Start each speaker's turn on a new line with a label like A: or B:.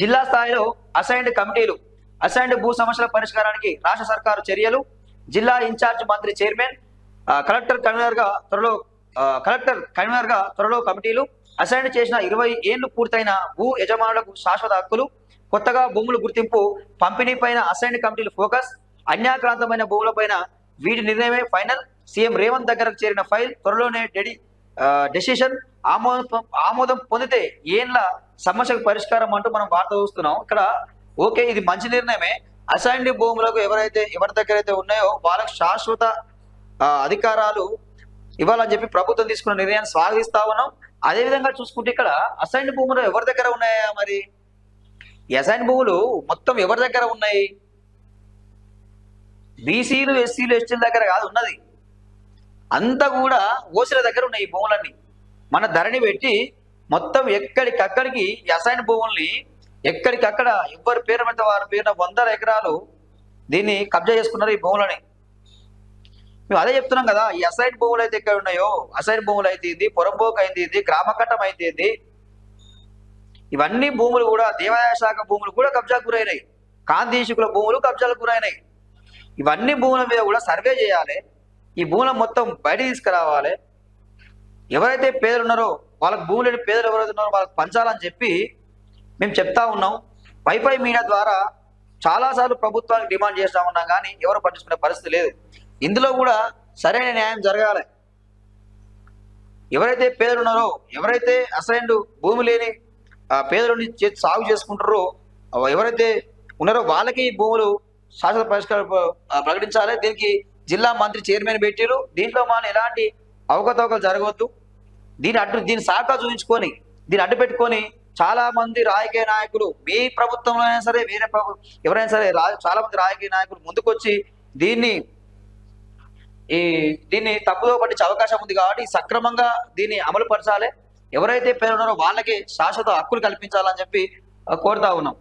A: జిల్లా స్థాయిలో అసైన్డ్ కమిటీలు, అసైన్డ్ భూ సమస్యల పరిష్కారానికి రాష్ట్ర సర్కారు చర్యలు. జిల్లా ఇన్ఛార్జ్ మంత్రి చైర్మన్, కలెక్టర్ కన్వీనర్ గా త్వరలో కమిటీలు. అసైన్ చేసిన 20 ఏళ్లు పూర్తయిన భూ యజమానులకు శాశ్వత హక్కులు. కొత్తగా భూముల గుర్తింపు పంపిణీ పైన అసైన్డ్ కమిటీలు ఫోకస్. అన్యాక్రాంతమైన భూములపైన వీటి నిర్ణయమే ఫైనల్. సీఎం రేవంత్ దగ్గరకు చేరిన ఫైల్ త్వరలోనే డెసిషన్. ఆమోదం పొందితే ఏండ్ల సమస్యకు పరిష్కారం అంటూ మనం వార్త చూస్తున్నాం. ఇక్కడ ఓకే, ఇది మంచి నిర్ణయమే. అసైన్డ్ భూములకు ఎవరి దగ్గర అయితే ఉన్నాయో వాళ్ళకి శాశ్వత అధికారాలు ఇవ్వాలని చెప్పి ప్రభుత్వం తీసుకున్న నిర్ణయాన్ని స్వాగతిస్తా ఉన్నాం. అదేవిధంగా చూసుకుంటే ఇక్కడ అసైన్డ్ భూములు ఎవరి దగ్గర ఉన్నాయా? మరి ఈ అసైన్డ్ భూములు మొత్తం ఎవరి దగ్గర ఉన్నాయి? బీసీలు, ఎస్సీలు, ఎస్టీల దగ్గర కాదు ఉన్నది, అంతా కూడా ఓసీల దగ్గర ఉన్నాయి. ఈ భూములన్నీ మన ధరణి పెట్టి మొత్తం ఎక్కడికక్కడికి ఈ అసైన్డ్ భూముల్ని ఎక్కడికక్కడ ఎవరి పేరు మీద వారి పేరున 100 ఎకరాలు దీన్ని కబ్జా చేసుకున్నారు ఈ భూములని. మేము అదే చెప్తున్నాం కదా, ఈ అసైన్ భూములు అయితే ఎక్కడ ఉన్నాయో, అసైన్ భూములు అయితే ఇది, పొరంబోకు అయితే ఇది, గ్రామకట్టం అయితే ఇది, ఇవన్నీ భూములు కూడా దేవాదాయ శాఖ భూములు కూడా కబ్జాకు గురైనాయి. కాంతీశుకుల భూములు కబ్జాలకు గురైనాయి. ఇవన్నీ భూముల మీద కూడా సర్వే చేయాలి. ఈ భూములను మొత్తం బయట తీసుకురావాలి. ఎవరైతే పేదలు ఉన్నారో వాళ్ళకి భూములు లేని పేదలు ఎవరైతే ఉన్నారో వాళ్ళకి పంచాలని చెప్పి మేము చెప్తా ఉన్నాం. వైఫై మీడియా ద్వారా చాలాసార్లు ప్రభుత్వానికి డిమాండ్ చేస్తూ ఉన్నాం, కానీ ఎవరు పట్టించుకునే పరిస్థితి లేదు. ఇందులో కూడా సరైన న్యాయం జరగాలి. ఎవరైతే పేదలు ఉన్నారో, ఎవరైతే అసైన్డ్ భూమి లేని పేదలని సాగు చేసుకుంటారో, ఎవరైతే ఉన్నారో వాళ్ళకి భూములు శాశ్వత పరిష్కారం ప్రకటించాలి. దీనికి జిల్లా మంత్రి చైర్మన్ పెట్టారు. దీంట్లో మనం ఎలాంటి అవకతవకలు జరగవద్దు. దీన్ని సాకా చూపించుకొని దీన్ని అడ్డు పెట్టుకొని చాలా మంది రాజకీయ నాయకులు, మీ ప్రభుత్వంలో అయినా సరే వేరే ఎవరైనా సరే చాలా మంది రాజకీయ నాయకులు ముందుకొచ్చి దీన్ని తప్పుదో పట్టించే అవకాశం ఉంది. కాబట్టి సక్రమంగా దీన్ని అమలు పరచాలి. ఎవరైతే పేరు ఉన్నారో వాళ్ళకి శాశ్వత హక్కులు కల్పించాలని చెప్పి కోరుతా ఉన్నాం.